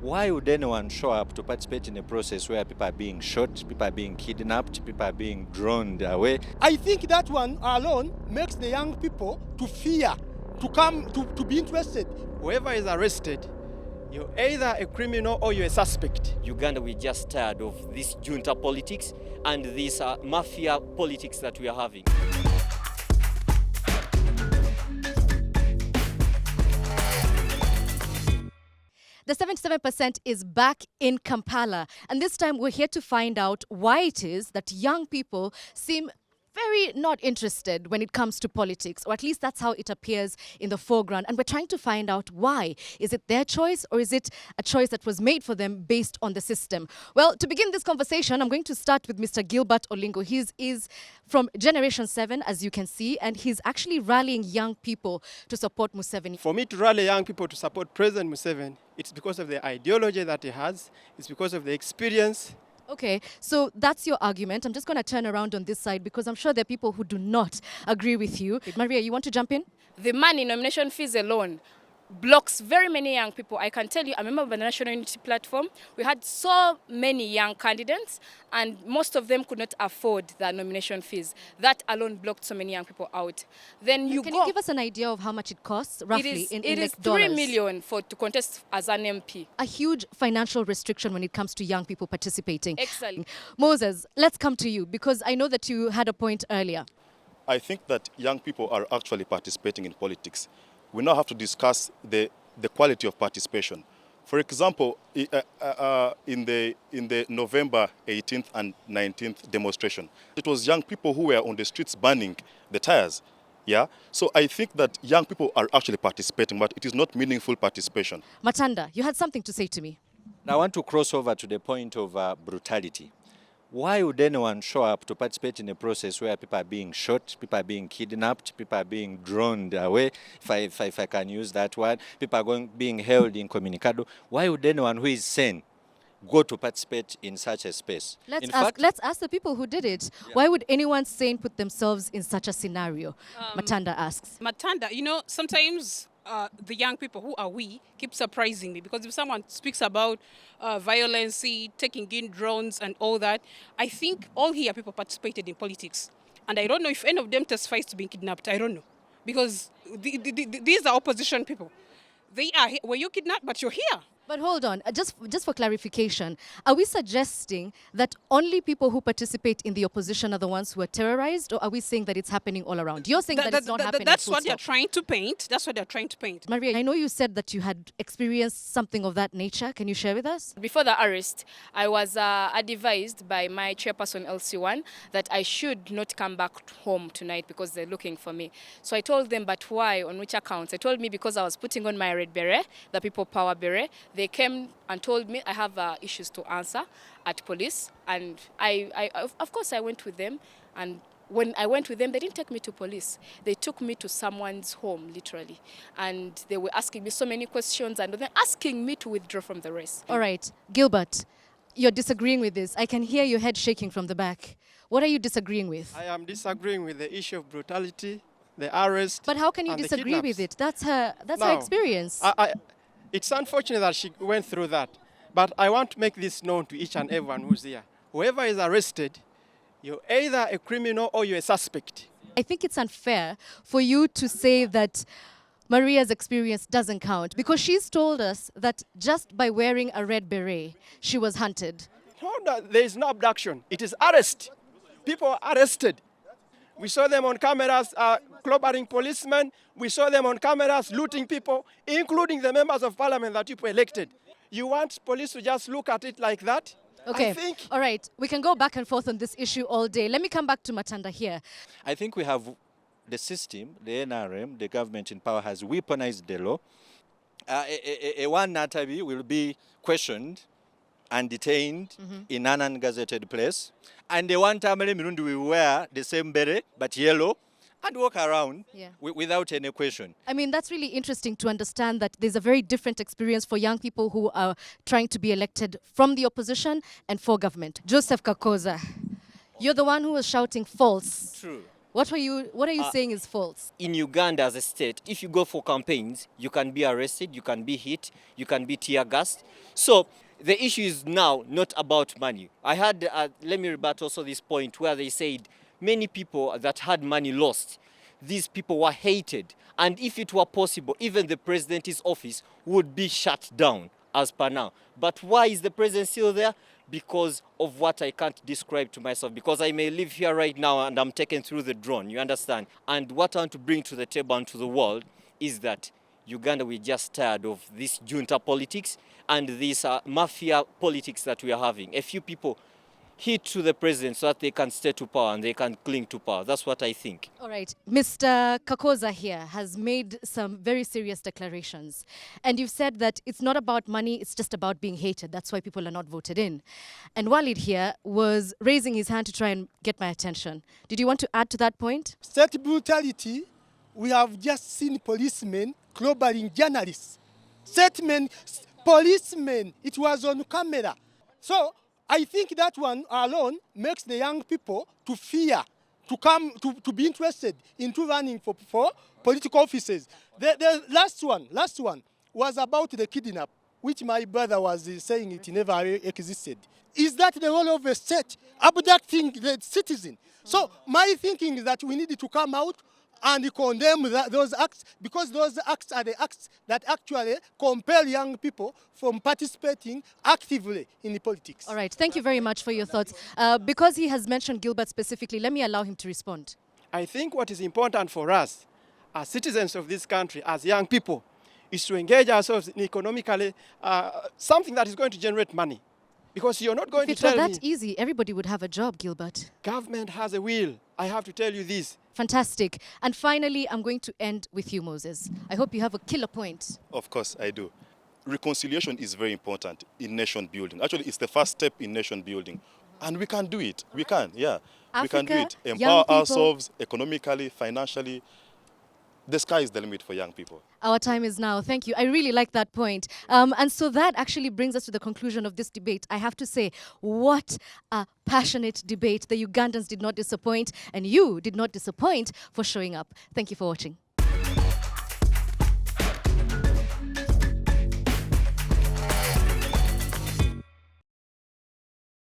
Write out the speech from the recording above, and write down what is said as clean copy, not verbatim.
Why would anyone show up to participate in a process where people are being shot, people are being kidnapped, people are being drawn away? I think that one alone makes the young people to fear, to come, to be interested. Whoever is arrested, you're either a criminal or you're a suspect. Uganda, we're just tired of this junta politics and this mafia politics that we are having. The 77% is back in Kampala, and this time we're here to find out why it is that young people seem very not interested when it comes to politics, or at least that's how it appears in the foreground. And we're trying to find out why. Is it their choice, or is it a choice that was made for them based on the system? Well, to begin this conversation, I'm going to start with Mr. Gilbert Olingo. He is from Generation 7, as you can see, and he's actually rallying young people to support Museveni. For me to rally young people to support President Museveni, it's because of the ideology that he has, it's because of the experience. Okay, so that's your argument. I'm just going to turn around on this side because I'm sure there are people who do not agree with you. Maria, you want to jump in? The money nomination fees alone blocks very many young people. I can tell you, I'm a member of the National Unity Platform. We had so many young candidates, and most of them could not afford the nomination fees. That alone blocked so many young people out. Then Can you give us an idea of how much it costs, roughly, it in is like $3 dollars? million to contest as an MP. A huge financial restriction when it comes to young people participating. Excellent. Moses, let's come to you because I know that you had a point earlier. I think that young people are actually participating in politics. We now have to discuss the quality of participation. For example, in the November 18th and 19th demonstration, it was young people who were on the streets burning the tires. Yeah, so I think that young people are actually participating, but it is not meaningful participation. Matanda, you had something to say to me. Now I want to cross over to the point of brutality. Why would anyone show up to participate in a process where people are being shot, people are being kidnapped, people are being drawn away, if I can use that word, people are being held incommunicado? Why would anyone who is sane go to participate in such a space? Let's ask the people who did it. Yeah. Why would anyone sane put themselves in such a scenario? Matanda asks. Matanda, sometimes the young people who are keep surprising me, because if someone speaks about violence, taking in drones and all that, I think all here people participated in politics. And I don't know if any of them testifies to being kidnapped. I don't know. Because these are opposition people. Were you kidnapped? But you're here. But hold on, just for clarification, are we suggesting that only people who participate in the opposition are the ones who are terrorized, or are we saying that it's happening all around? You're saying that it's not happening. That's what they're trying to paint. That's what they're trying to paint. Maria, I know you said that you had experienced something of that nature. Can you share with us? Before the arrest, I was advised by my chairperson, LC1, that I should not come back home tonight because they're looking for me. So I told them, but why? On which accounts? They told me because I was putting on my red beret, the People Power beret. They came and told me I have issues to answer at police, and I of course I went with them. And when I went with them, they didn't take me to police. They took me to someone's home, literally, and they were asking me so many questions and then asking me to withdraw from the race. All right, Gilbert, you're disagreeing with this. I can hear your head shaking from the back. What are you disagreeing with? I am disagreeing with the issue of brutality, the arrest. But how can you disagree with it? That's her experience. It's unfortunate that she went through that, but I want to make this known to each and everyone who's here. Whoever is arrested, you're either a criminal or you're a suspect. I think it's unfair for you to say that Maria's experience doesn't count, because she's told us that just by wearing a red beret, she was hunted. No, there is no abduction. It is arrest. People are arrested. We saw them on cameras clobbering policemen. We saw them on cameras looting people, including the members of parliament that people elected. You want police to just look at it like that? Okay, all right. We can go back and forth on this issue all day. Let me come back to Matanda here. I think we have the system, the NRM, the government in power has weaponized the law. One Natabi will be questioned and detained in an ungazetted place. And the one Tamale Mirundi will wear the same beret, but yellow, and walk around without any question. I mean, that's really interesting to understand that there's a very different experience for young people who are trying to be elected from the opposition and for government. Joseph Kakoza, you're the one who was shouting false. True. What are you saying is false? In Uganda as a state, if you go for campaigns, you can be arrested, you can be hit, you can be tear gassed. So the issue is now not about money. I had, let me rebut also this point where they said many people that had money lost. These people were hated. And if it were possible, even the president's office would be shut down as per now. But why is the president still there? Because of what I can't describe to myself. Because I may live here right now and I'm taken through the drone, you understand? And what I want to bring to the table and to the world is that Uganda, we're just tired of this junta politics and this mafia politics that we are having. A few people hit to the president so that they can stay to power and they can cling to power. That's what I think. All right. Mr. Kakoza here has made some very serious declarations. And you've said that it's not about money, it's just about being hated. That's why people are not voted in. And Walid here was raising his hand to try and get my attention. Did you want to add to that point? State brutality, we have just seen policemen clobbering journalists. Statement, policemen, it was on camera. So I think that one alone makes the young people to fear, to be interested into running for political offices. The last one was about the kidnap, which my brother was saying it never existed. Is that the role of a state, abducting the citizen? So my thinking is that we need to come out and condemn those acts, because those acts are the acts that actually compel young people from participating actively in the politics. All right. Thank you very much for your thoughts. Because he has mentioned Gilbert specifically, let me allow him to respond. I think what is important for us as citizens of this country, as young people, is to engage ourselves in economically something that is going to generate money. Because you're not going If to it were tell that me easy, everybody would have a job, Gilbert. government has a will. I have to tell you this. Fantastic. And finally, I'm going to end with you, Moses. I hope you have a killer point. Of course, I do. Reconciliation is very important in nation building. Actually, it's the first step in nation building. And we can do it. We can, yeah. We can do Africa, it. young Empower people. ourselves economically, financially. The sky is the limit for young people. Our time is now. Thank you. I really like that point. And so that actually brings us to the conclusion of this debate. I have to say, what a passionate debate. The Ugandans did not disappoint, and you did not disappoint for showing up. Thank you for watching.